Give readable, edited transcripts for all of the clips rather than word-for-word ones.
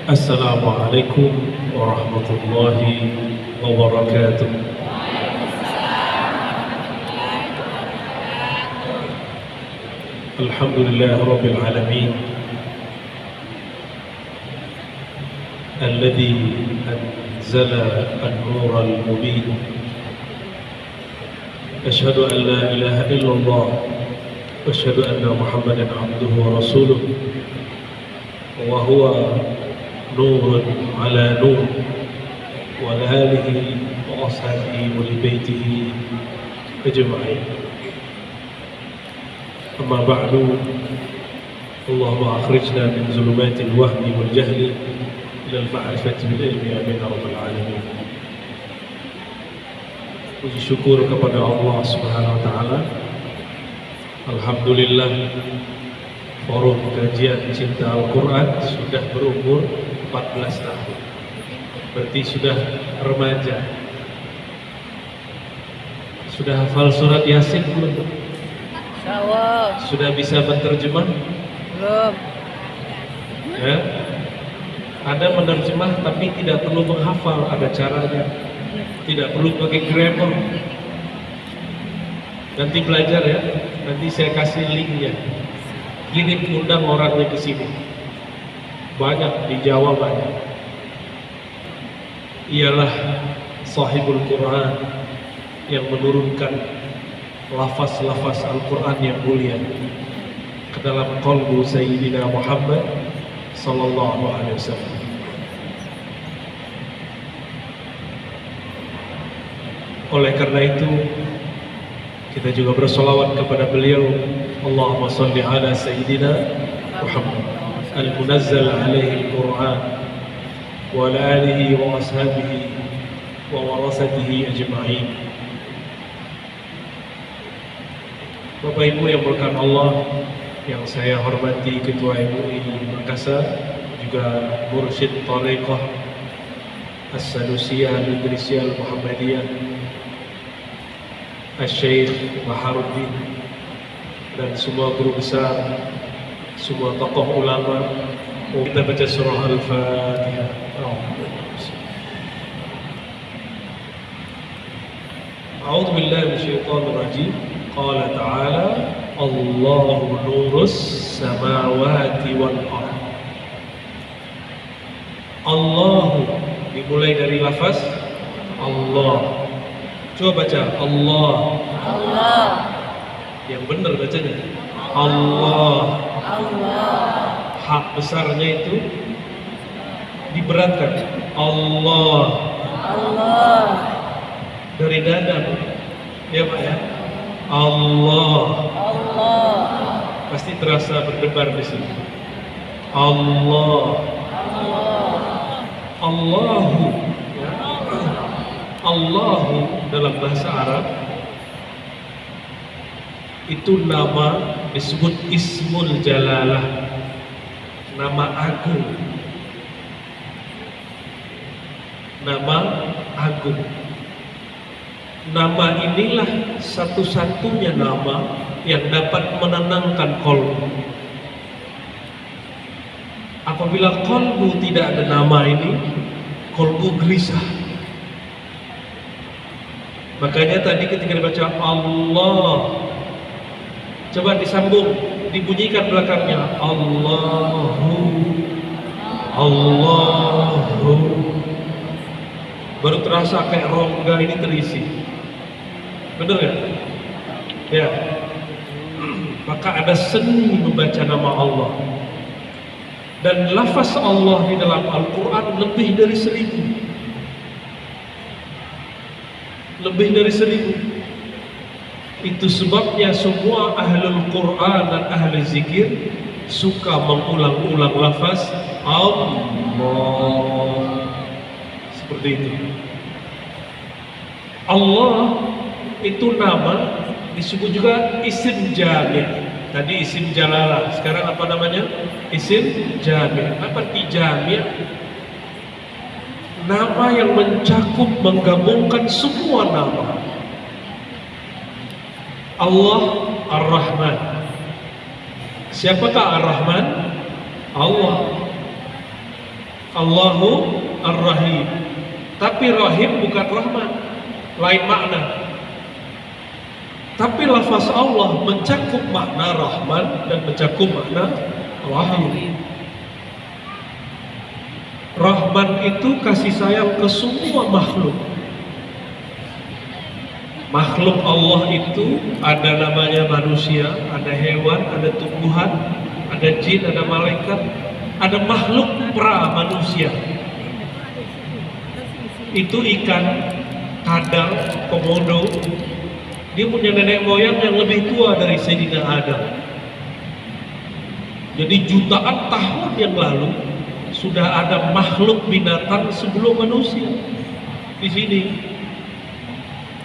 Assalamualaikum warahmatullahi wabarakatuh. Alhamdulillah rabbil alamin alladzi anzala an-nur al-mubin. Ashhadu an la ilaha illallah wa ashhadu anna Muhammadan abduhu wa rasuluh wa huwa nurun ala nur wa alihi wa ashabihi wa li baitihi ajma'in. Amma ba'du. Allahumma akhrijna min zulumatil wahmi wal jahli ila al-ma'rifati bil ilmi amin ya rabbal alamin. Puji syukur kepada Allah Subhanahu wa taala. Alhamdulillah, forum kajian cinta Al-Quran sudah berumur 14 tahun. Berarti sudah remaja. Sudah hafal surat Yasin belum? Sudah bisa menerjemah? Belum. Ya. Ada menerjemah tapi tidak perlu menghafal, ada caranya. Tidak perlu pakai grammar. Nanti belajar ya. Nanti saya kasih linknya. Kirim, undang orangnya ke sini. Banyak di Jawa banyak. Ialah sahibul Quran yang menurunkan lafaz-lafaz Al-Quran yang mulia ke dalam qalbu Sayyidina Muhammad sallallahu alaihi wasallam. Oleh karena itu kita juga bersolawat kepada beliau. Allahumma salli ala Sayyidina Muhammad al-munazzal alaihi al-Quran wa ala alihi wa ashabihi wa warasatihi ajma'in. Bapak Ibu yang berkahan Allah, yang saya hormati Ketua MUI Makassar, juga Mursyid Thariqah As-Sanusiyah Al-Idrisiyah Al-Muhammadiyah Asy-Syaikh Baharuddin, dan semua guru besar, semua tokoh ulama. Kita baca surah Al-Fatihah. A'udzu billahi minasyaitonir rajim. Qala ta'ala Allahu nurus samawati wal ardh. Allahu dimulai dari lafaz Allah. Coba baca Allah. Allah. Yang benar bacanya Allah. Allah. Hak besarnya itu diberatkan. Allah. Allah. Dari dada. Ya Pak ya. Allah. Allah. Pasti terasa berdebar di sini. Allah. Allah. Allahu. Ya. Allahu dalam bahasa Arab itu nama disebut ismul jalalah, nama agung. Nama agung. Nama inilah satu-satunya nama yang dapat menenangkan kolbu. Apabila kolbu tidak ada nama ini, kolbu gelisah. Makanya tadi ketika dibaca Allah, coba disambung, dibunyikan belakangnya Allahu, Allahu. Baru terasa kayak rongga ini terisi. Benar ya? Ya. Maka ada seni membaca nama Allah. Dan lafaz Allah di dalam Al-Quran lebih dari 1000. Lebih dari 1000. Itu sebabnya semua ahlul Quran dan ahli zikir suka mengulang-ulang lafaz Allah. Seperti itu. Allah itu nama disebut juga isim jami'. Tadi isim jalalah, sekarang apa namanya? Isim jami'. Apa arti jami'? Nama yang mencakup, menggabungkan semua nama. Allah Ar-Rahman. Siapakah Ar-Rahman? Allah. Allahu Ar-Rahim. Tapi Rahim bukan Rahman, lain makna. Tapi lafaz Allah mencakup makna Rahman dan mencakup makna Rahim. Rahman itu kasih sayang ke semua makhluk. Makhluk Allah itu ada namanya manusia, ada hewan, ada tumbuhan, ada jin, ada malaikat, ada makhluk pra manusia. Itu ikan, kadal, komodo. Dia punya nenek moyang yang lebih tua dari Sayyidina Adam. Jadi jutaan tahun yang lalu sudah ada makhluk binatang sebelum manusia di sini.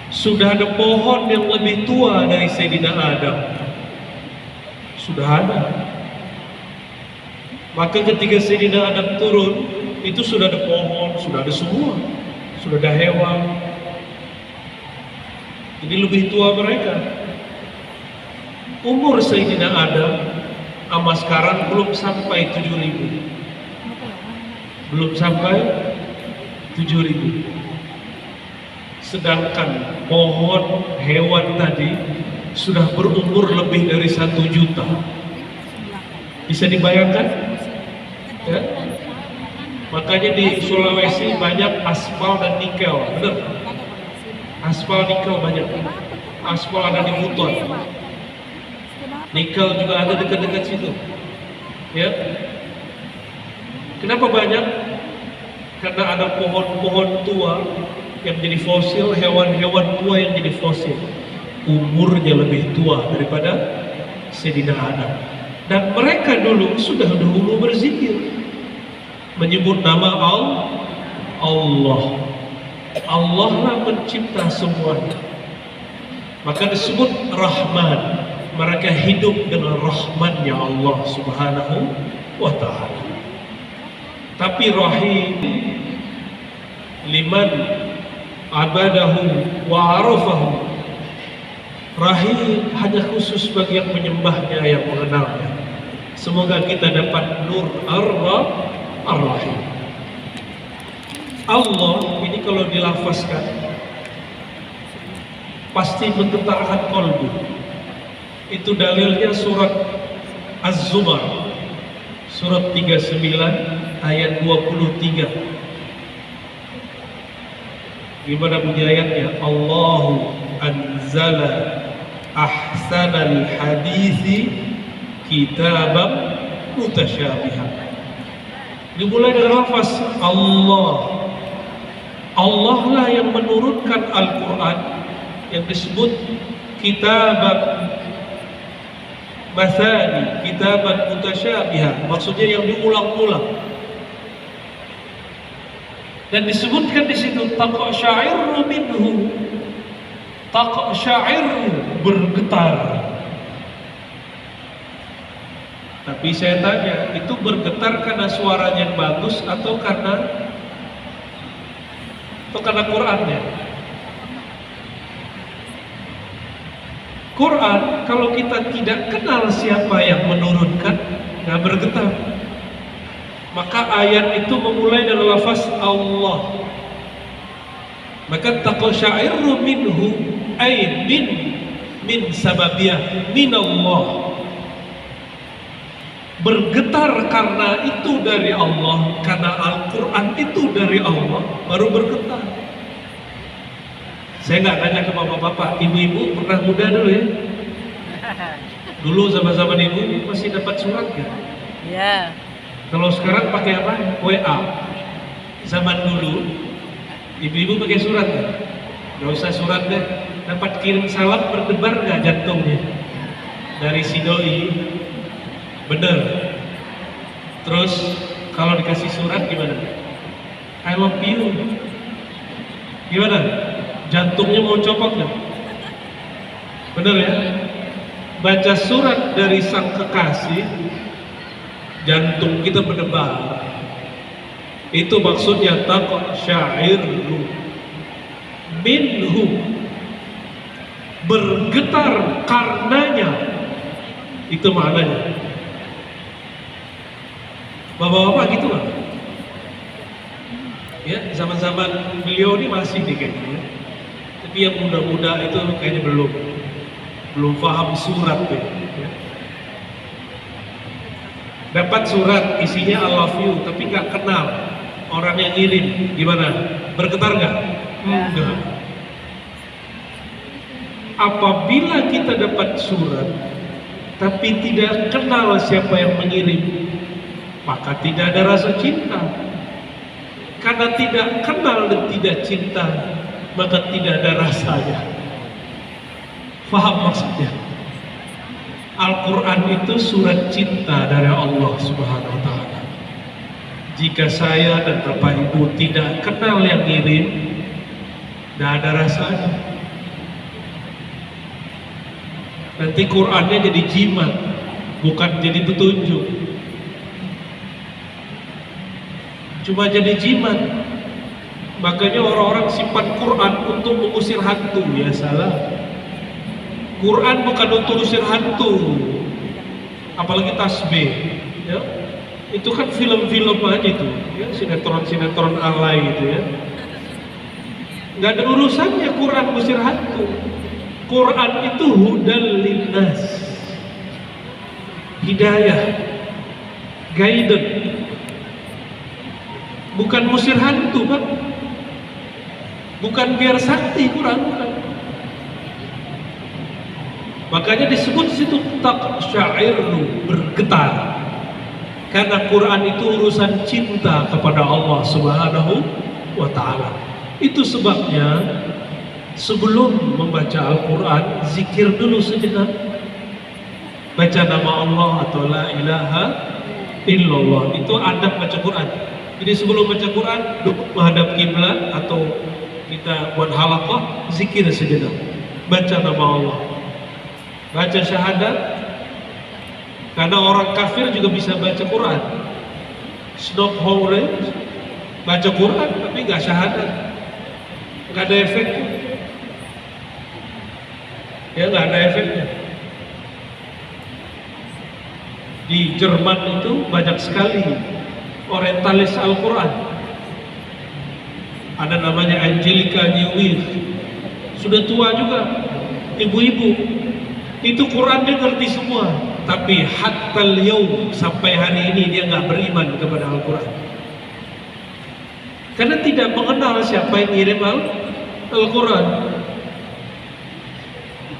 Sudah ada pohon yang lebih tua dari Sayyidina Adam. Sudah ada. Maka ketika Sayyidina Adam turun, itu sudah ada pohon, sudah ada semua. Sudah ada hewan. Jadi lebih tua mereka. Umur Sayyidina Adam sama sekarang belum sampai 7.000. Belum sampai 7.000. Sedangkan pohon, hewan tadi sudah berumur lebih dari 1 juta. Bisa dibayangkan? Ya? Makanya di Sulawesi banyak aspal dan nikel, benar? Aspal nikel banyak. Aspal ada di Buton. Nikel juga ada dekat-dekat situ. Ya. Kenapa banyak? Karena ada pohon-pohon tua yang jadi fosil, hewan-hewan tua yang jadi fosil. Umurnya lebih tua daripada Sayyidina Adam. Dan mereka dulu sudah dahulu berzikir, menyebut nama Allah. Allah lah pencipta semuanya. Maka disebut Rahman. Mereka hidup dengan rahmannya Allah Subhanahu wa ta'ala. Tapi Rahim liman abadahu wa arafahu. Rahim hanya khusus bagi yang menyembahnya, yang mengenalnya. Semoga kita dapat nur ar-Rahim. Allah ini kalau dilafazkan pasti menggetarkan qalbu. Itu dalilnya surat Az-Zumar, surat 39 ayat 23. Gimana bunyi ayatnya? Allahu anzala ahsanal hadithi kitaban mutasyabihan. Dimulai dengan lafaz Allah. Allah lah yang menurunkan Al-Quran yang disebut kitaban mathani, kitaban mutasyabihan. Maksudnya yang diulang-ulang. Dan disebutkan di situ taqsya'irru minhu. Taqsya'irru, bergetar. Tapi saya tanya, itu bergetar karena suaranya bagus atau karena Qurannya? Quran, kalau kita tidak kenal siapa yang menurunkan, nggak bergetar. Maka ayat itu memulai dari lafaz Allah. Maka taqsya'irru minhu ay min sababiyah min Allah. Bergetar karena itu dari Allah, karena Al-Quran itu dari Allah, baru bergetar. Saya nggak nanya ke bapak-bapak, ibu-ibu pernah muda dulu ya? Dulu zaman-zaman ibu masih dapat surat kan? Ya. Kalau sekarang pakai apa? WA. Zaman dulu, ibu-ibu pakai surat kan? Nggak usah surat deh, dapat kirim salam berdebar nggak jantungnya? Dari si doi. Bener. Terus kalau dikasih surat gimana? I love you. Gimana? Jantungnya mau copot nggak? Bener ya? Baca surat dari sang kekasih, jantung kita berdebar. Itu maksudnya taqsya'irru minhu, bergetar karenanya. Itu maknanya. Bapak-bapak gitu kan? Ya, zaman-zaman beliau ini masih nih kayaknya. Ya. Tapi yang muda-muda itu kayaknya belum paham surat deh. Ya. Dapat surat isinya I love you, tapi nggak kenal orang yang ngirim. Gimana? Bergetar nggak? Enggak. Apabila kita dapat surat tapi tidak kenal siapa yang mengirim, maka tidak ada rasa cinta. Karena tidak kenal dan tidak cinta, maka tidak ada rasanya. Faham maksudnya? Al-Quran itu surat cinta dari Allah Subhanahu wa Ta'ala. Jika saya dan Bapak Ibu tidak kenal yang ngirim, tidak ada rasanya. Nanti Qurannya jadi jimat, bukan jadi petunjuk. Cuma jadi jimat. Makanya orang-orang simpan Quran untuk mengusir hantu. Ya salah. Quran bukan untuk usir hantu, apalagi tasbih. Ya. Itu kan film-film aja itu, ya, sinetron-sinetron alay gitu ya. Nggak ada urusannya Quran usir hantu. Quran itu hudal linnas, hidayah, guidance, bukan musir hantu, Pak. Bukan biar sakti Quran, bukan. Makanya disebut situ taqsya'irru, bergetar. Karena Quran itu urusan cinta kepada Allah Subhanahu wa Ta'ala. Itu sebabnya sebelum membaca Al-Quran, zikir dulu sejenak. Baca nama Allah atau la ilaha illallah. Itu adab baca Quran. Jadi sebelum baca Quran, menghadap kiblat atau kita buat halaqah, zikir sejenak. Baca nama Allah. Baca syahadat. Karena orang kafir juga bisa baca Quran. Snowhole baca Quran tapi nggak syahadat, nggak ada efeknya. Ya nggak ada efeknya. Di Jerman itu banyak sekali orientalis Al-Quran. Ada namanya Angelica Newir, sudah tua juga, ibu-ibu. Itu Quran dia ngerti semua, tapi hatta yaum, sampai hari ini dia nggak beriman kepada Al-Quran. Karena tidak mengenal siapa yang ngirim Al-Quran.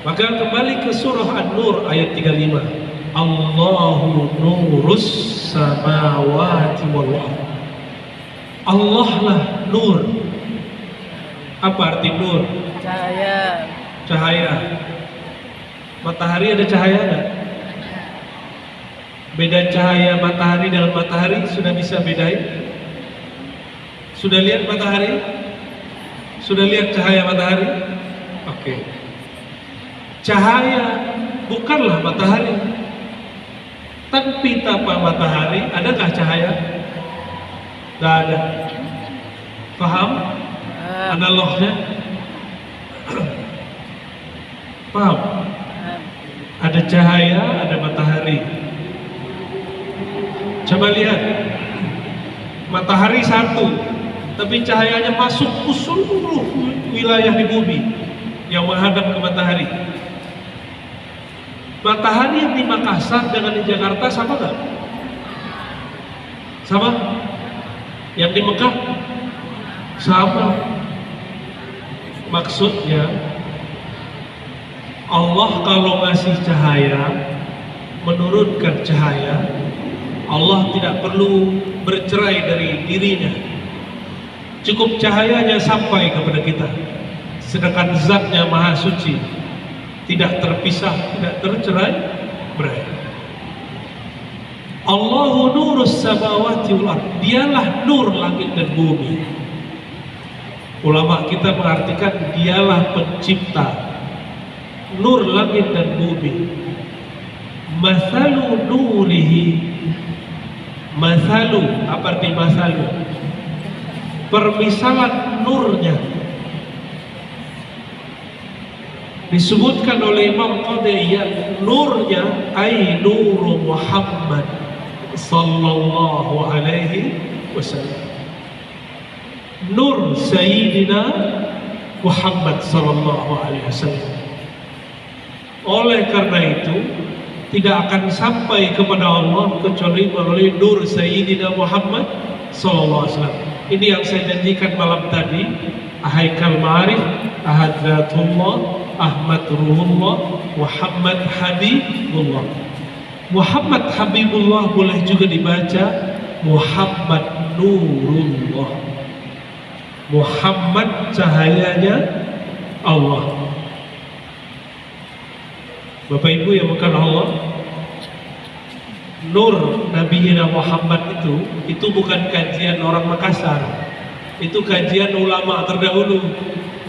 Maka kembali ke surah An-Nur ayat 35. Allahu nurus samawati wal ardh. Allah lah nur. Apa arti nur? Cahaya. Cahaya. Matahari ada cahaya enggak? Beda cahaya matahari dengan matahari sudah bisa bedain? Sudah lihat matahari? Sudah lihat cahaya matahari? Oke. Cahaya bukanlah matahari. Tapi tanpa matahari adakah cahaya? Tidak ada. Paham? Analognya? Paham? Ada cahaya, ada matahari. Coba lihat, matahari satu, tapi cahayanya masuk ke seluruh wilayah di bumi yang menghadap ke matahari. Matahari yang di Makassar dengan di Jakarta sama nggak? Sama? Yang di Mekah? Sama. Maksudnya Allah kalau ngasih cahaya, menurunkan cahaya, Allah tidak perlu bercerai dari dirinya. Cukup cahayanya sampai kepada kita. Sedangkan zatnya maha suci, tidak terpisah, tidak tercerai berai. Allahu nurus samawati wal ardh. Dialah nur langit dan bumi. Ulama kita mengartikan dialah pencipta nur langit dan bumi. Masalu nurihi. Masalu, apa arti masalu? Permisalan nurnya. Disebutkan oleh Imam Qadiyah, nurnya ay nuru Muhammad sallallahu alaihi wasallam. nur Sayyidina Muhammad sallallahu alaihi wasallam. Oleh karena itu tidak akan sampai kepada Allah kecuali melalui nur Sayyidina Muhammad sallallahu alaihi wasallam. Ini yang saya janjikan malam tadi. Haikal Ma'arif, Ahadzatullah, Ahmad Ruhullah, Muhammad Habibullah. Muhammad Habibullah boleh juga dibaca Muhammad Nurullah. Muhammad cahayanya Allah. Bapak Ibu yang bukan Allah, nur Nabi Muhammad itu bukan kajian orang Makassar. Itu kajian ulama terdahulu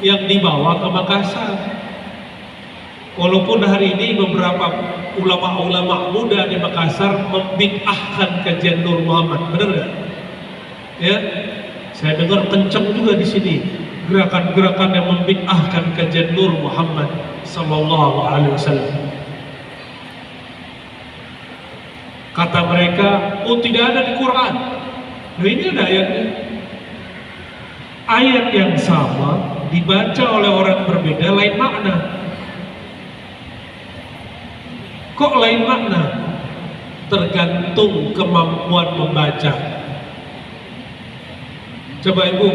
yang dibawa ke Makassar. Walaupun hari ini beberapa ulama-ulama muda di Makassar membid'ahkan kajian Nur Muhammad, benar nggak? Ya, saya dengar kencang juga di sini gerakan-gerakan yang membid'ahkan kajian Nur Muhammad sallallahu alaihi wasallam. Kata mereka, oh tidak ada di Quran. Nah ini ada ayatnya. Ayat yang sama dibaca oleh orang berbeda lain makna. Kok lain makna? Tergantung kemampuan membaca. Coba Ibu,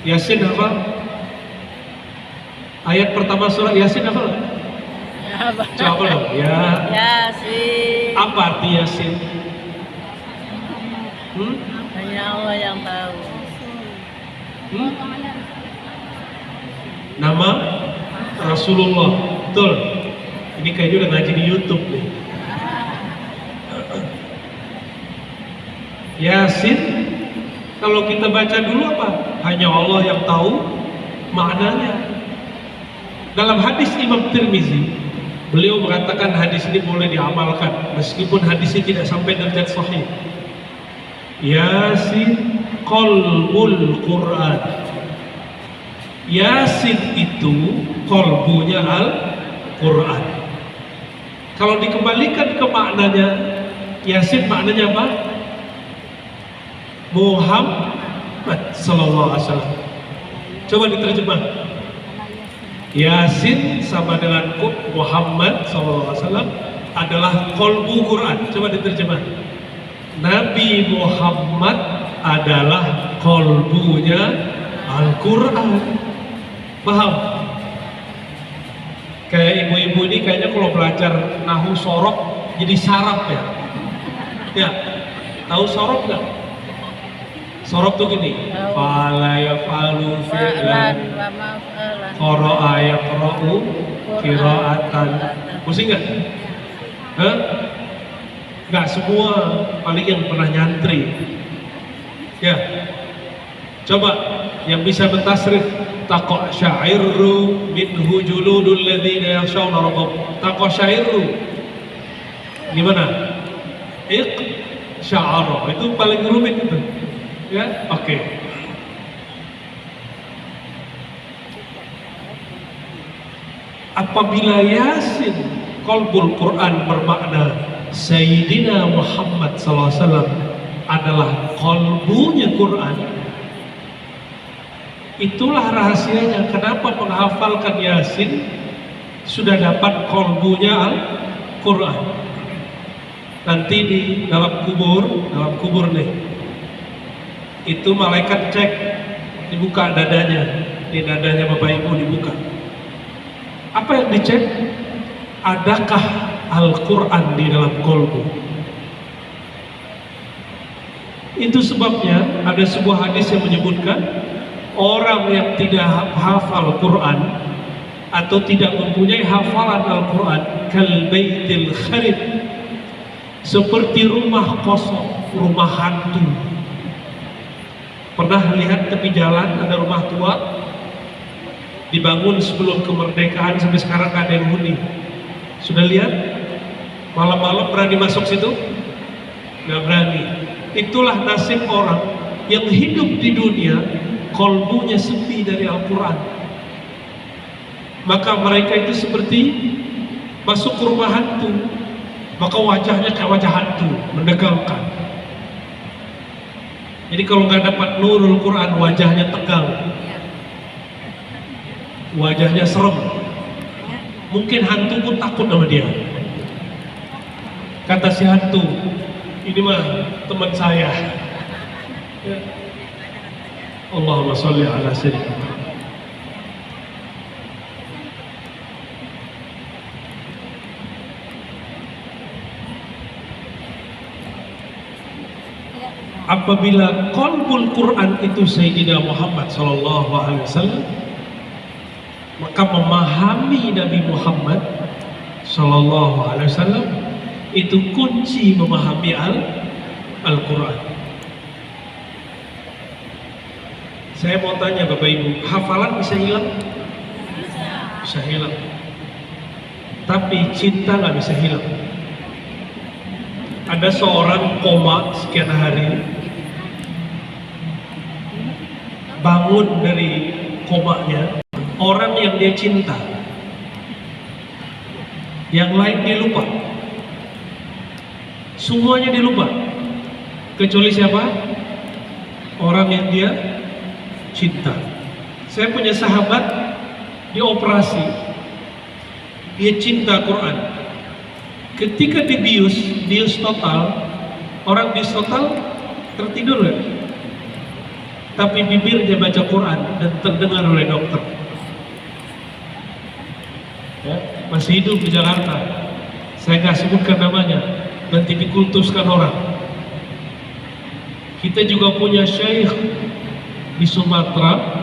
Yasin apa? Ayat pertama surat Yasin apa? Coba dong. Ya. Yasin. Apa arti Yasin? Hanya Allah yang tahu. Nama Rasulullah. Betul. Ini kayaknya udah ngaji di YouTube nih. Yasin, kalau kita baca dulu apa? Hanya Allah yang tahu maknanya. Dalam hadis Imam Tirmizi, beliau mengatakan hadis ini boleh diamalkan meskipun hadis ini tidak sampai derajat sahih. Yasin qalbul Quran. Yasin itu qalbunya Al-Quran. Kalau dikembalikan ke maknanya, Yasin maknanya apa? Muhammad sallallahu alaihi wasallam. Coba diterjemah. Yasin sama dengan Muhammad sallallahu alaihi wasallam adalah qalbu Quran. Coba diterjemah. Nabi Muhammad adalah qalbunya Al-Quran. Paham? Kayak ibu-ibu ini kayaknya kalau belajar nahu sorok jadi sarap ya. Ya, tahu sorok nggak? Sorok tuh gini. Fala yafalu fi'lan qara'a yaqra'u qira'atan. Pusing nggak? Hah? Nggak semua, paling yang pernah nyantri. Ya, coba yang bisa mentasrif taqasyairu minhu juludul ladzina yakhshawna rabbahum. Taqasyairu gimana? Iqsya'ara, itu paling rumit itu. Ya, oke. Apabila Yasin qalbul Quran bermakna Sayyidina Muhammad SAW adalah qalbunya Quran, itulah rahasianya kenapa menghafalkan Yasin sudah dapat qalbunya Al-Quran. Nanti di dalam kubur nih, itu malaikat cek, dibuka dadanya, di dadanya Bapak Ibu dibuka. Apa yang dicek? Adakah Al-Quran di dalam qalbu? Itu sebabnya ada sebuah hadis yang menyebutkan orang yang tidak hafal Quran atau tidak mempunyai hafalan Al-Quran kal baitil kharib, seperti rumah kosong, rumah hantu. Pernah lihat tepi jalan ada rumah tua dibangun sebelum kemerdekaan sampai sekarang gak ada yang huni? Sudah lihat? Malam-malam berani masuk situ? Gak berani. Itulah nasib orang yang hidup di dunia qalbunya sepi dari Al-Quran. Maka mereka itu seperti masuk ke rumah hantu, maka wajahnya kayak wajah hantu, menegangkan. Jadi kalau nggak dapat nurul Quran, wajahnya tegang, wajahnya serem. Mungkin hantu pun takut sama dia. Kata si hantu, ini mah teman saya. Ya. Allahumma sholli ala sayyidina. Apabila qalbul Quran itu Sayyidina Muhammad sallallahu alaihi wasallam, maka memahami Nabi Muhammad sallallahu alaihi wasallam itu kunci memahami Al-Quran. Saya mau tanya Bapak Ibu, hafalan bisa hilang? Bisa hilang. Tapi cinta nggak bisa hilang. Ada seorang koma sekian hari, bangun dari komanya, orang yang dia cinta, yang lain dia lupa, semuanya dia lupa, kecuali siapa? Orang yang dia cinta. Saya punya sahabat, dia operasi, dia cinta Quran. Ketika dibius total, orang bius total tertidur ya? Tapi bibirnya baca Quran dan terdengar oleh dokter. Ya, masih hidup di Jakarta. Saya nggak sebutkan namanya, nanti dikultuskan orang. Kita juga punya syekh di Sumatera,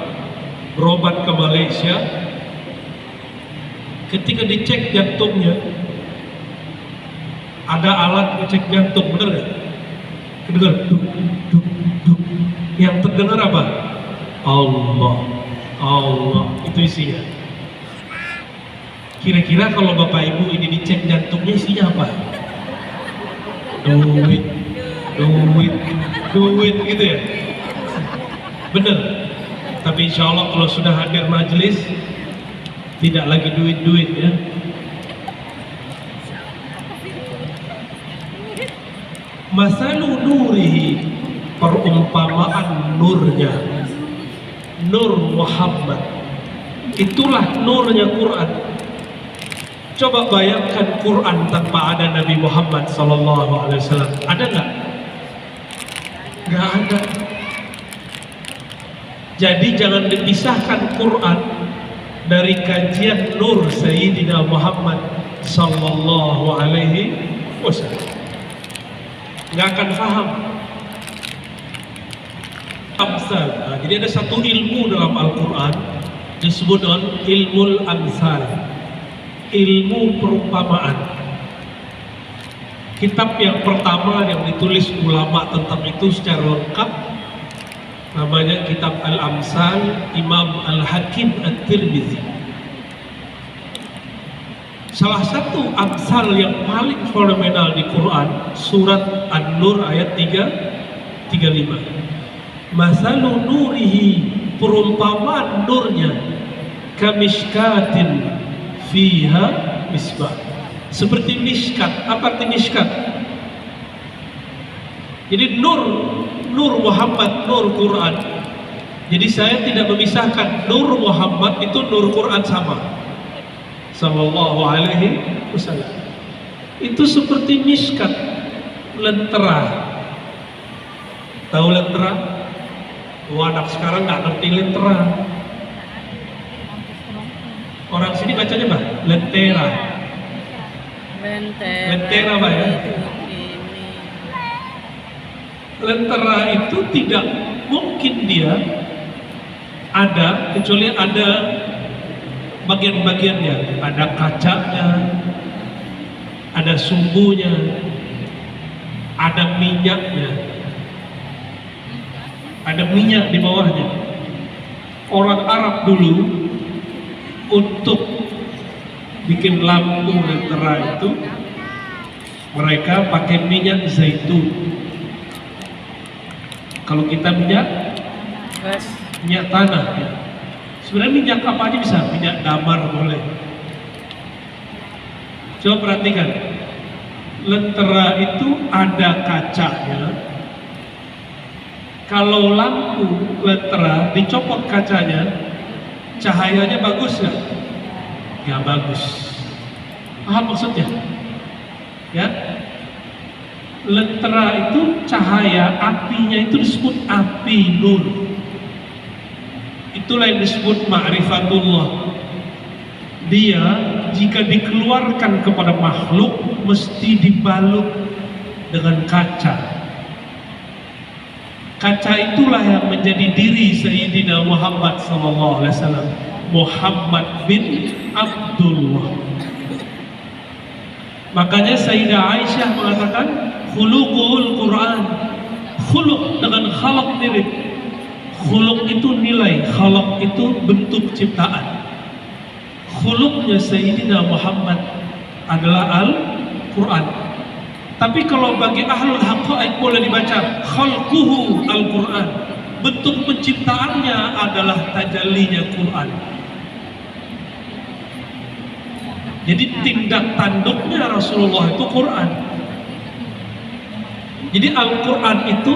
berobat ke Malaysia. Ketika dicek jantungnya, ada alat ngecek jantung, bener nggak? Kedengar duk duk duk. Yang terdengar apa? Allah, Allah, itu isinya. Kira-kira kalau Bapak Ibu ini dicek jantungnya isinya apa? Duit, duit, duit gitu ya? Bener. Tapi insya Allah kalau sudah hadir majelis, tidak lagi duit-duit ya. Masalu nurihi, perumpamaan nurnya, nur Muhammad, itulah nurnya Quran. Coba bayangkan Quran tanpa ada Nabi Muhammad sallallahu alaihi wasallam, ada nggak? Nggak ada. Jadi jangan dipisahkan Quran dari kajian nur Sayyidina Muhammad sallallahu alaihi wasallam. Nggak akan paham. Amsal. Nah, jadi ada satu ilmu dalam Al-Quran disebut dengan ilmul amsal, ilmu perumpamaan. Kitab yang pertama yang ditulis ulama tentang itu secara lengkap namanya kitab Al-Amsal, Imam Al-Hakim At-Tirmidzi. Salah satu amsal yang paling fenomenal di Quran, surat An-Nur ayat 35. Masalu nurihi, perumpamaan nurnya, kamishkatin fiha misbah. Seperti miskat. Apa arti miskat? Jadi nur Muhammad, nur Quran. Jadi saya tidak memisahkan nur Muhammad itu nur Quran sama. Sallallahu alaihi wasallam. Itu seperti miskat, lentera. Tahu lentera? Anak sekarang nggak ngerti lentera. Orang sini bacanya apa? Lentera. Lentera apa ya? Lentera itu tidak mungkin dia ada kecuali ada bagian-bagiannya, ada kacanya, ada sumbunya, ada minyaknya, ada minyak di bawahnya. Orang Arab dulu untuk bikin lampu lentera itu mereka pakai minyak zaitun. Kalau kita minyak tanah ya. Sebenarnya minyak apa aja bisa, minyak damar boleh. Coba perhatikan, lentera itu ada kacanya. Kalau lampu lentera dicopot kacanya, cahayanya bagus nggak? Ya bagus. Paham maksudnya? Ya, lentera itu cahaya, apinya itu disebut api nur. Itulah yang disebut ma'rifatullah. Dia jika dikeluarkan kepada makhluk mesti dibalut dengan kaca. Kaca itulah yang menjadi diri Sayyidina Muhammad SAW. Muhammad bin Abdullah. Makanya Sayyidah Aisyah mengatakan khuluqul Quran. Khuluq dengan khalaq mirip. Khuluq itu nilai, khalaq itu bentuk ciptaan. Khuluqnya Sayyidina Muhammad adalah Al-Quran. Tapi kalau bagi ahlul haqaiq boleh dibaca khalquhu Al-Quran. Bentuk penciptaannya adalah tajallinya Quran. Jadi tindak tanduknya Rasulullah itu Quran. Jadi Al-Quran itu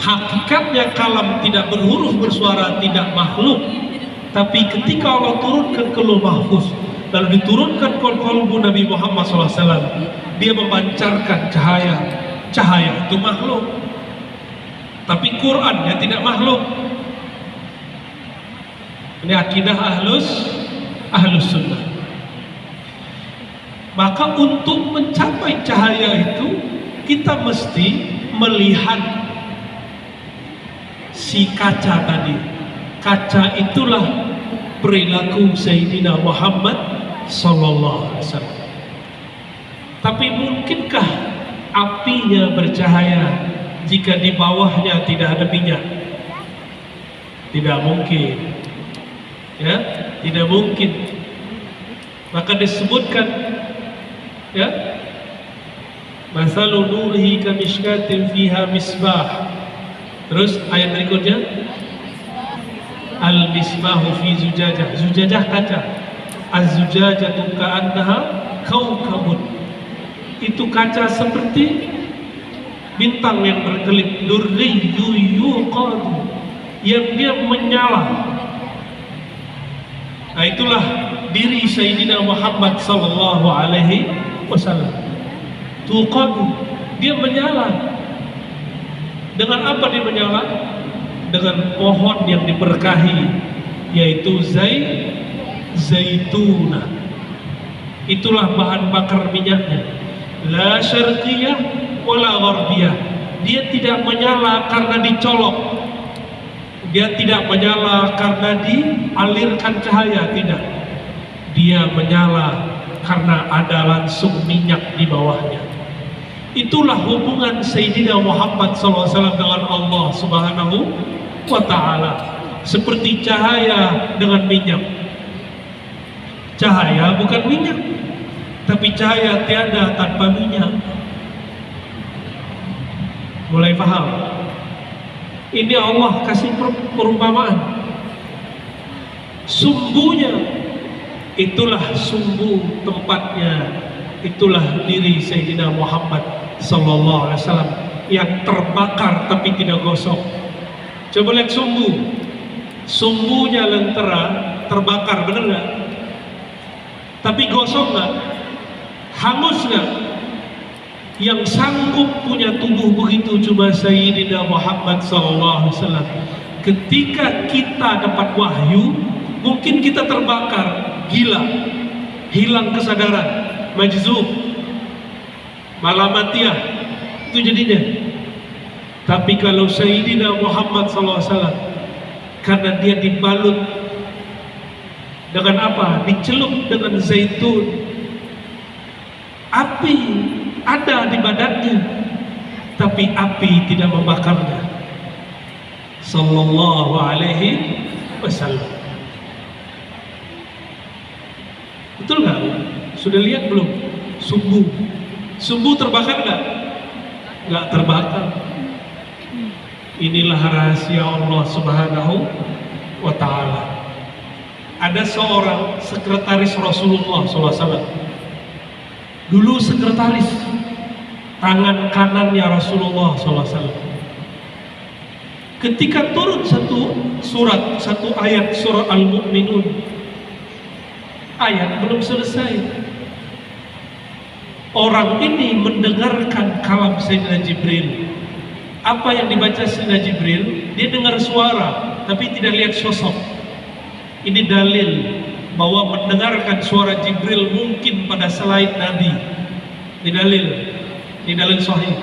hakikatnya kalam tidak berhuruf bersuara, tidak makhluk. Tapi ketika Allah turunkan ke Lauh Mahfuz, lalu diturunkan ke qalbu Nabi Muhammad SAW, dia memancarkan cahaya. Cahaya itu makhluk, tapi Qurannya tidak makhluk. Ini akidah ahlus sunnah. Maka untuk mencapai cahaya itu kita mesti melihat si kaca tadi. Kaca itulah perilaku Sayyidina Muhammad Sallallahu Alaihi Wasallam. Tapi mungkinkah apinya bercahaya jika di bawahnya tidak ada minyak? Tidak mungkin. Ya, tidak mungkin. Maka disebutkan, ya, masalu nurihi kamishkatin fiha misbah. Terus ayat berikutnya, al-misbahu fi zujajah. Zujajah kaca. Az-zujajatu ka'annaha kaukabun. Itu kaca seperti bintang yang berkelip. Durriyyu yuqadu, yang dia menyala. Nah, itulah diri Sayyidina Muhammad sallallahu alaihi wasallam. Tuqadu, dia menyala. Dengan apa dia menyala? Dengan pohon yang diberkahi, yaitu zaitunah. Itulah bahan bakar minyaknya. La syarqiyah wala gharbiyah. Dia tidak menyala karena dicolok. Dia tidak menyala karena dialirkan cahaya, tidak. Dia menyala karena ada langsung minyak di bawahnya. Itulah hubungan Sayyidina Muhammad SAW dengan Allah Subhanahu wa ta'ala. Seperti cahaya dengan minyak. Cahaya bukan minyak, tapi cahaya tiada tanpa minyak. Mulai paham? Ini Allah kasih perumpamaan. Sumbunya, itulah sumbu tempatnya. Itulah diri Sayyidina Muhammad Sallallahu Alaihi Wasallam yang terbakar tapi tidak gosok. Coba lihat sumbu. Sumbunya lentera, terbakar, benar nggak? Tapi gosok nggak? Hangus nggak? Yang sanggup punya tubuh begitu cuma Sayyidina Muhammad Sallallahu Alaihi Wasallam. Ketika kita dapat wahyu, mungkin kita terbakar, gila, hilang kesadaran, majzub, malamatiyah, itu jadinya. Tapi kalau Sayyidina Muhammad SAW, karena dia dibalut dengan apa? Dicelup dengan zaitun. Api ada di badannya, tapi api tidak membakarnya. Sallallahu alaihi wasallam. Betul nggak? Sudah lihat belum? Sumbu. Sumbu terbakar nggak? Nggak terbakar. Inilah rahasia Allah Subhanahu wa ta'ala. Ada seorang sekretaris Rasulullah SAW. Dulu sekretaris, tangan kanannya Rasulullah SAW. Ketika turun satu surat, satu ayat surah Al-Mu'minun, ayat belum selesai, orang ini mendengarkan kalam Sayyidina Jibril. Apa yang dibaca Sayyidina Jibril, dia dengar suara tapi tidak lihat sosok. Ini dalil bahwa mendengarkan suara Jibril mungkin pada selain Nabi. Ini dalil sahih.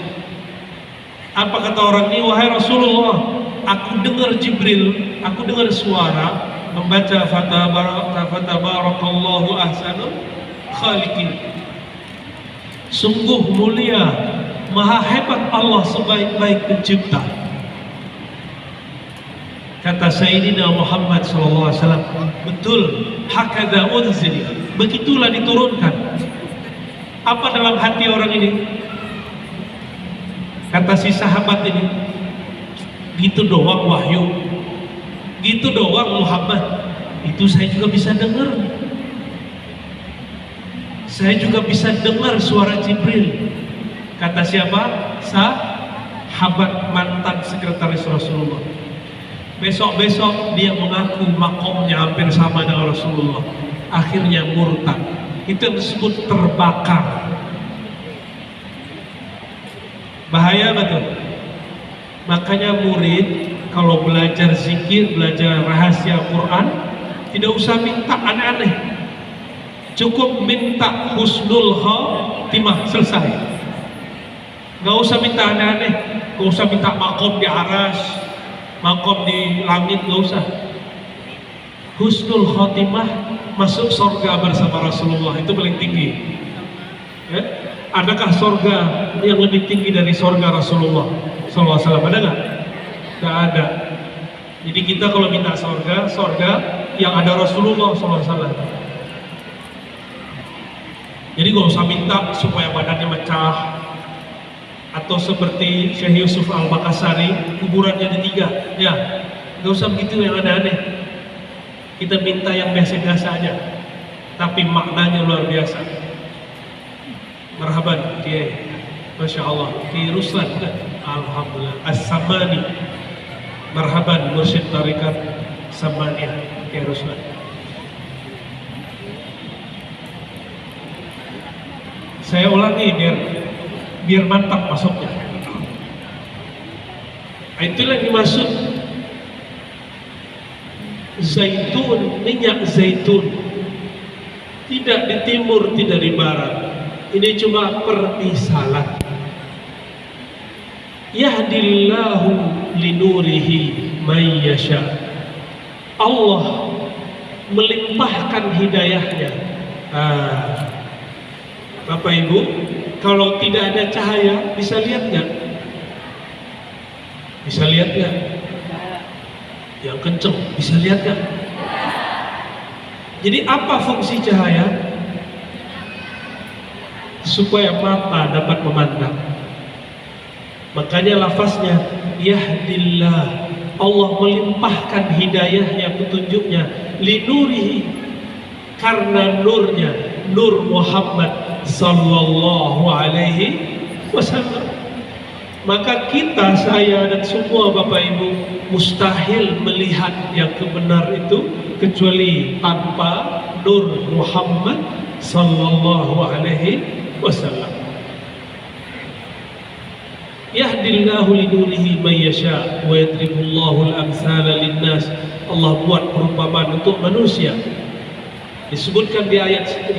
Apa kata orang ini? Wahai Rasulullah, aku dengar Jibril, aku dengar suara membaca fatabarakallahu ahsanul khaliqin. Sungguh mulia, maha hebat Allah sebaik-baik pencipta. Kata Sayyidina Muhammad SAW, betul, hakadha unzil, begitulah diturunkan. Apa dalam hati orang ini? Kata si sahabat ini, gitu doang wahyu, gitu doang Muhammad, itu saya juga bisa dengar. Saya juga bisa dengar suara Jibril. Kata siapa? Sahabat mantan sekretaris Rasulullah. Besok-besok dia mengaku makomnya hampir sama dengan Rasulullah. Akhirnya murtad. Itu yang disebut terbakar. Bahaya betul. Makanya murid kalau belajar zikir, belajar rahasia Quran, tidak usah minta aneh-aneh. Cukup minta husnul khatimah, selesai. Gak usah minta aneh-aneh. Gak usah minta makom di aras, makom di langit, gak usah. Husnul khatimah, masuk surga bersama Rasulullah, itu paling tinggi. Ya? Adakah surga yang lebih tinggi dari surga Rasulullah SAW? Ada nggak? Nggak ada. Jadi kita kalau minta surga yang ada Rasulullah SAW. Jadi gak usah minta supaya badannya mecah, atau seperti Syekh Yusuf Al-Makassari kuburannya ada 3. Ya, gak usah begitu yang aneh-aneh. Kita minta yang biasa-biasa aja, tapi maknanya luar biasa. Marhaban Kiai, Masya Allah, Kiai Ruslan kan? Alhamdulillah, As-Samani. Marhaban Mursyid Tarikat Samaniyah, Kiai Ruslan. Saya ulangi biar mantap masuknya. Itulah yang dimaksud zaitun, minyak zaitun. Tidak di timur, tidak di barat. Ini cuma permisalan. Yahdillahu linurihi may yasha. Allah melimpahkan hidayahnya. Bapak Ibu, kalau tidak ada cahaya, bisa lihat nggak? Bisa lihat nggak? Yang kenceng, bisa lihat nggak? Jadi apa fungsi cahaya? Supaya mata dapat memandang. Makanya lafaznya yahdillah, Allah melimpahkan hidayahnya, petunjuknya, linurihi, karena nurnya, nur Muhammad sallallahu alaihi wasallam. Maka kita, saya dan semua Bapak Ibu mustahil melihat yang kebenar itu kecuali tanpa nur Muhammad sallallahu alaihi wasallam. Yahdillahu linurihi may yasha wa yadribullahu al-amthala linnas. Allah buat perumpamaan untuk manusia. Disebutkan di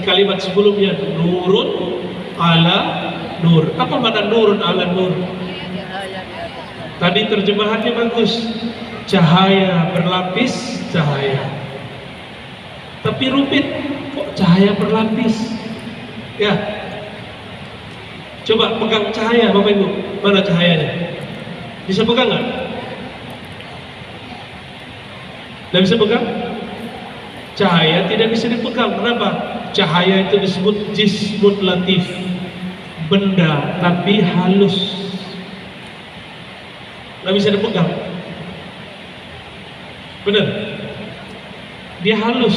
kalimat sebelumnya, nurun ala nur. Apa makna nurun ala nur? Tadi terjemahannya bagus, cahaya berlapis cahaya. Tapi rumit, kok cahaya berlapis? Ya, coba pegang cahaya Bapak Ibu, mana cahayanya? Bisa pegang nggak? Nggak bisa pegang? Cahaya tidak bisa dipegang. Kenapa? Cahaya itu disebut jismun latif, benda tapi halus, nggak bisa dipegang. Benar? Dia halus,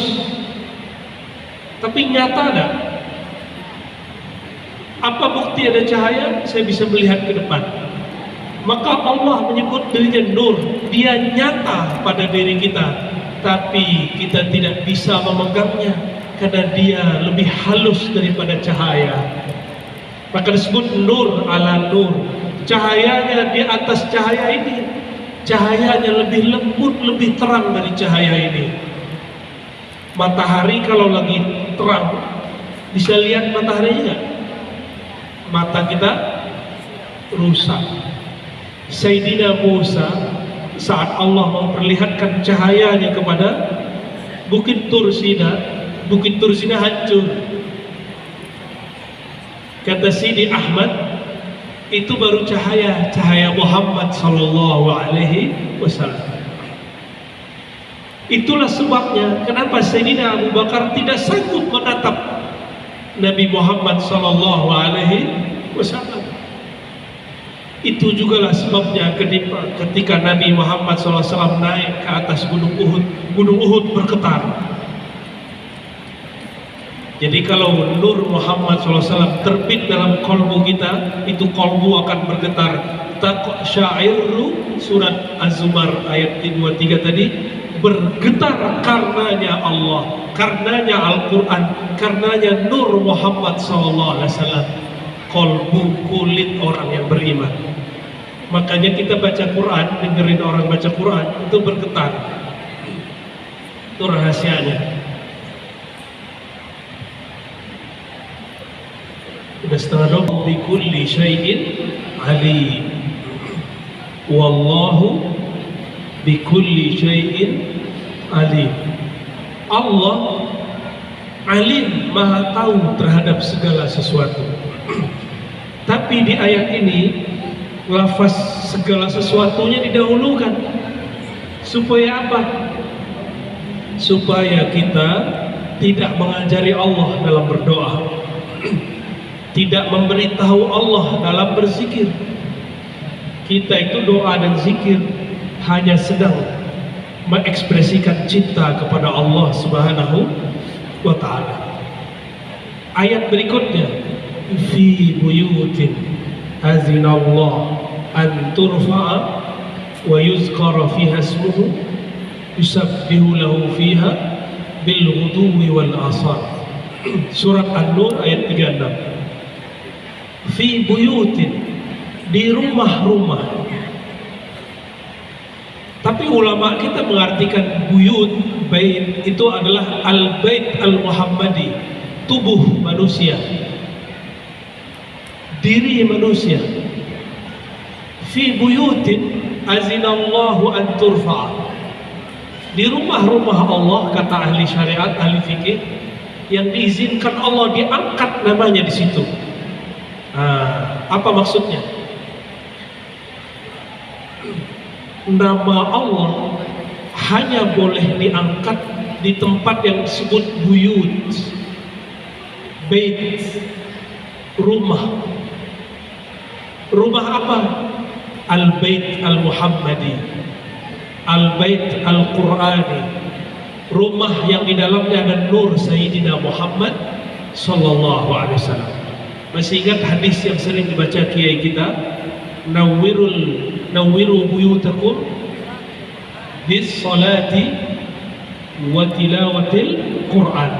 tapi nyata ada. Apa bukti ada cahaya? Saya bisa melihat ke depan. Maka Allah menyebut dirinya Nur. Dia nyata pada diri kita, tapi kita tidak bisa memegangnya karena dia lebih halus daripada cahaya. Maka disebut Nur ala Nur. Cahayanya di atas cahaya ini, cahayanya lebih lembut, lebih terang dari cahaya ini. Matahari kalau lagi terang, bisa lihat mataharinya nggak? Mata kita rusak. Sayyidina Musa saat Allah memperlihatkan cahayanya kepada Bukit Tursina, Bukit Tursina hancur. Kata Sidi Ahmad, itu baru cahaya Muhammad sallallahu alaihi wasallam. Itulah sebabnya kenapa Sayyidina Abu Bakar tidak sanggup menatap Nabi Muhammad sallallahu alaihi wasallam. Itu jugalah sebabnya ketika Nabi Muhammad SAW naik ke atas Gunung Uhud bergetar. Jadi kalau Nur Muhammad SAW terbit dalam kolbu kita, itu kolbu akan bergetar. Taqsya'irru, surat Az-Zumar ayat 23 tadi, bergetar karenanya Allah, karenanya Al-Quran, karenanya Nur Muhammad SAW, kolbu, kulit orang yang beriman. Makanya kita baca Quran, dengerin orang baca Quran, itu bergetar. Itu rahasianya. Udah setengah dong. Bi kulli syai'in alim. Wallahu bi kulli syai'in alim. Allah alim, maha tahu terhadap segala sesuatu. Tapi di ayat ini lafaz segala sesuatunya didahulukan. Supaya apa? Supaya kita tidak mengajari Allah dalam berdoa, tidak memberitahu Allah dalam berzikir. Kita itu doa dan zikir hanya sedang mengekspresikan cinta kepada Allah Subhanahu wa ta'ala. Ayat berikutnya, fi buyutin azinallah an turfa'a wa yuzkara fiha ismuhu yusabbihu lahu fiha bil ghuduwi wal asar. Surat An-Nur ayat 36. Fi buyutin, di rumah-rumah. Tapi ulama kita mengartikan buyut, bait itu adalah al-bait al-Muhammadi, tubuh manusia, diri manusia. Fi buyutin azinallahu an turfa', di rumah-rumah Allah, kata ahli syariat, ahli fikih, yang diizinkan Allah diangkat namanya di situ. Apa maksudnya? Nama Allah hanya boleh diangkat di tempat yang disebut buyut, bait, rumah. Rumah apa? Al-Bait Al-Muhammadi, Al-Bait Al-Qurani, rumah yang di dalamnya ada nur Sayyidina Muhammad sallallahu alaihi wasallam. Masih ingat hadis yang sering dibaca kiai kita, nawwiru buyutakum bis salati wa tilawatil Quran.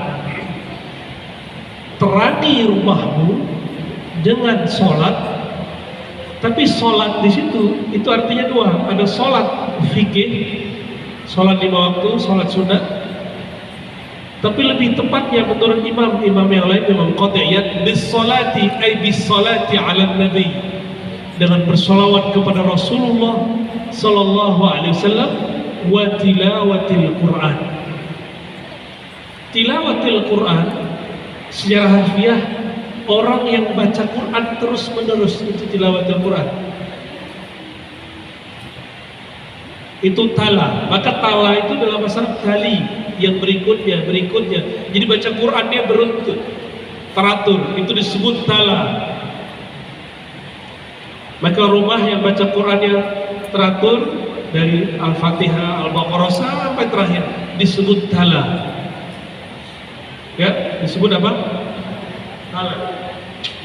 Terangi rumahmu dengan sholat, tapi sholat di situ itu artinya dua, ada sholat fikih, sholat 5 waktu, sholat sunnah. Tapi lebih tepatnya menurut imam yang lain, Imam Qat'iyat, bis salati ay bis salati ala nabi, dengan bersolawat kepada Rasulullah sallallahu alaihi wasallam, wa tilawatil Quran. Tilawatil Quran secara harfiah orang yang baca Quran terus menerus, itu tilawatil Quran. Itu tala. Maka tala itu dalam bahasa tali, yang berikutnya. Jadi baca Quran dia beruntun, teratur, itu disebut tala. Maka rumah yang baca Qurannya teratur dari Al-Fatihah, Al-Baqarah sampai terakhir disebut tala. Ya, disebut apa? Tala.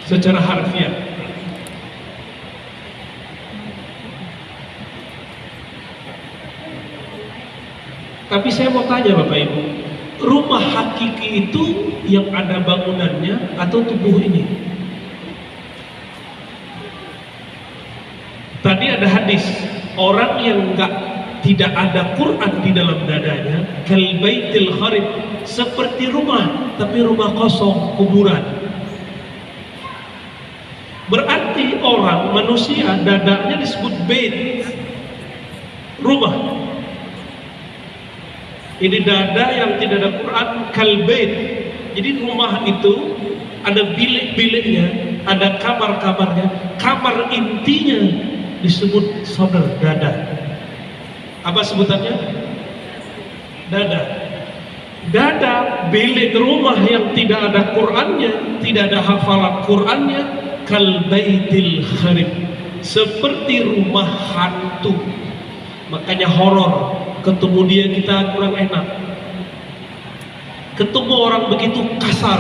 Secara harfiah. Tapi saya mau tanya Bapak Ibu, rumah hakiki itu yang ada bangunannya atau tubuh ini? Tadi ada hadis, orang yang tidak ada Quran di dalam dadanya, kal baitil kharib, seperti rumah tapi rumah kosong, kuburan. Berarti orang manusia dadanya disebut bait, rumah. Ini dada yang tidak ada Quran, kal bait. Jadi rumah itu ada bilik-biliknya, ada kamar-kamarnya. Kamar intinya disebut sadar, dada. Apa sebutannya? Dada. Dada bilik rumah yang tidak ada Qurannya, tidak ada hafalan Qurannya, kal baitil kharib, seperti rumah hantu. Makanya horor, ketemu dia kita kurang enak. Ketemu orang begitu kasar,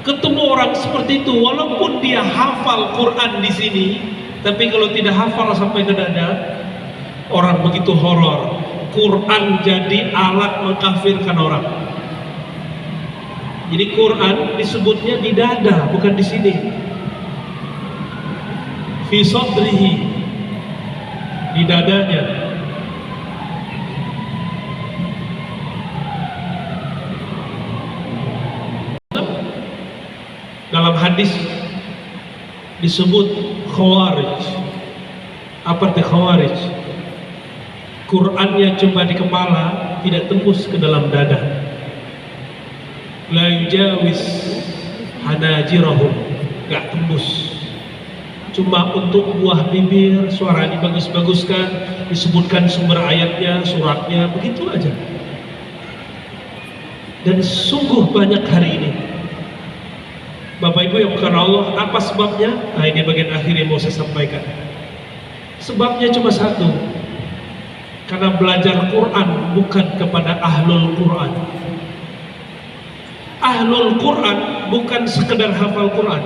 ketemu orang seperti itu, walaupun dia hafal Quran di sini, tapi kalau tidak hafal sampai ke dada, orang begitu horor. Quran jadi alat mengkafirkan orang. Jadi Quran disebutnya di dada, bukan di sini. Fi sadrihi, di dadanya. Dalam hadis disebut khawarij. Apa arti khawarij? Qurannya cuma di kepala, tidak tembus ke dalam dada. La yujawis hanajirahum, gak tembus. Cuma untuk buah bibir, suara dibagus-baguskan, disebutkan sumber ayatnya, suratnya, begitu aja. Dan sungguh banyak hari ini. Bapak Ibu yang bukan Allah, apa sebabnya? Nah, ini bagian akhir yang mau saya sampaikan. Sebabnya cuma satu. Karena belajar Quran bukan kepada ahlul Quran. Ahlul Quran bukan sekedar hafal Quran.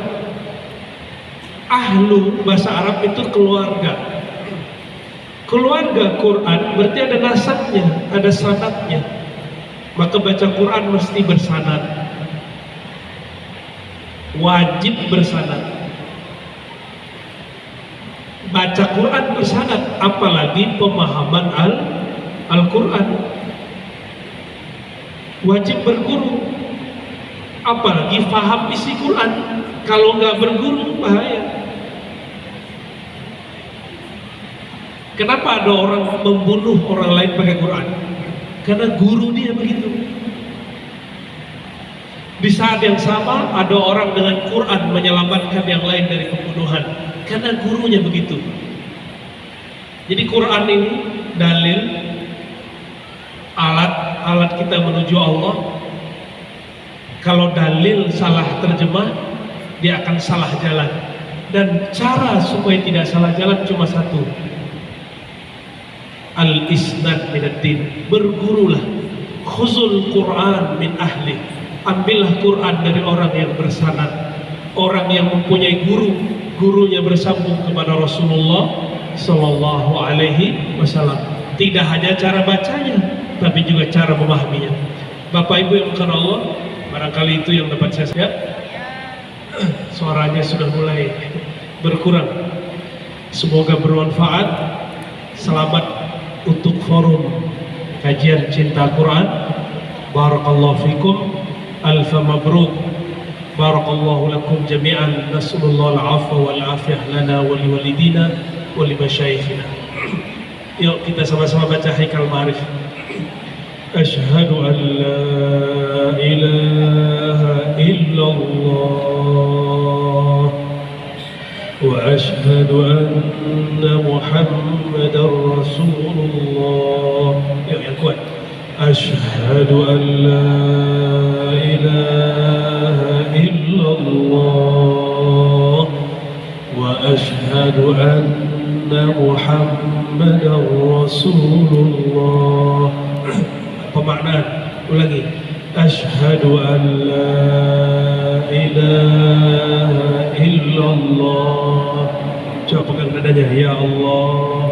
Ahlu bahasa Arab itu keluarga. Keluarga Quran berarti ada nasabnya, ada sanadnya. Maka baca Quran mesti bersanad. Wajib bersanad. Baca Quran bersanad, apalagi pemahaman Al-Quran. Wajib berguru, apalagi paham isi Quran. Kalau nggak berguru bahaya. Kenapa ada orang membunuh orang lain pakai Quran? Karena guru dia begitu. Di saat yang sama ada orang dengan Quran menyelamatkan yang lain dari pembunuhan, karena gurunya begitu. Jadi Quran ini dalil, alat kita menuju Allah. Kalau dalil salah terjemah, dia akan salah jalan. Dan cara supaya tidak salah jalan cuma satu, al-isnad minad-din, bergurulah. Khuzul Quran min ahli, ambillah Quran dari orang yang bersanad, orang yang mempunyai guru, gurunya bersambung kepada Rasulullah Sallallahu Alaihi Wasallam. Tidak hanya cara bacanya, tapi juga cara memahaminya. Bapak Ibu yang bukan Allah, barangkali itu yang dapat saya lihat. Suaranya sudah mulai berkurang. Semoga bermanfaat. Selamat untuk forum kajian cinta Quran. Barakallahu fikum. Alfa mabruk. Barakallahu lakum jami'an. Nasallallahu al-afwa wal-afiyah lana wa liwalidina wa limasyayikhina. Yuk kita sama-sama baca Haikal Ma'arif. Asyhadu an la ilaha illallah wa asyhadu anna Muhammadar Rasulullah. Yuk yang kuat. Asyhadu an la ilaha illallah wa asyhadu anna Muhammadar Rasulullah. Pemaknaan, ulangi. Asyhadu an la ilaha illallah. Coba pegang dadanya. Ya Allah,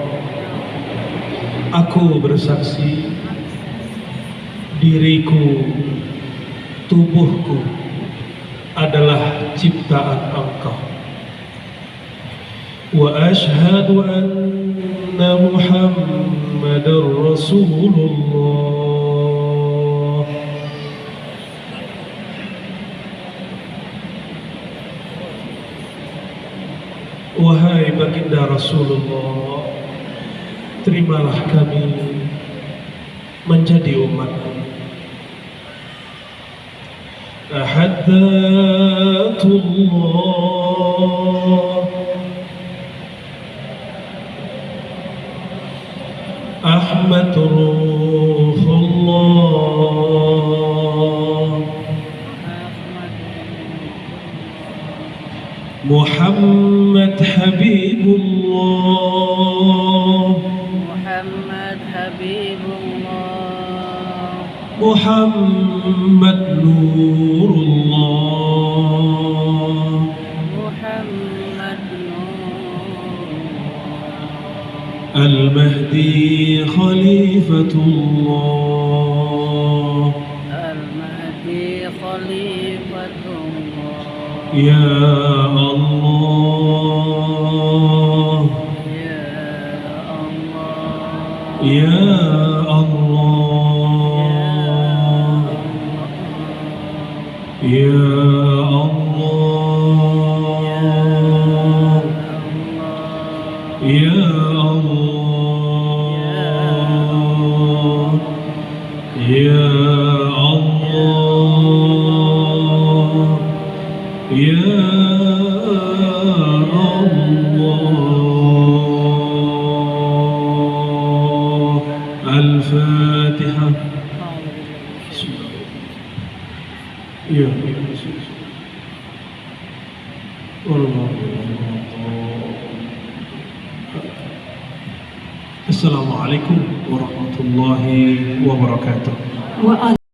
aku bersaksi diriku, tubuhku adalah ciptaan Engkau. Wa ashhadu anna Muhammadar Rasulullah. Wahai baginda Rasulullah, terimalah kami menjadi umat-Mu. Ahaddatullah, Ahmad Ruhullah, Muhammad Habibullah, Muhammad Habibullah, Muhammad Nurullah, Muhammad Nur, Al-Mahdi Khalifatullah, Al-Mahdi Khalifatullah. Ya Allah, Ya Allah, Ya Allah, Ya Allah, Ya Allah, Ya Allah, Ya Allah. Al-Fatihah. Ya. Assalamualaikum warahmatullahi wabarakatuh.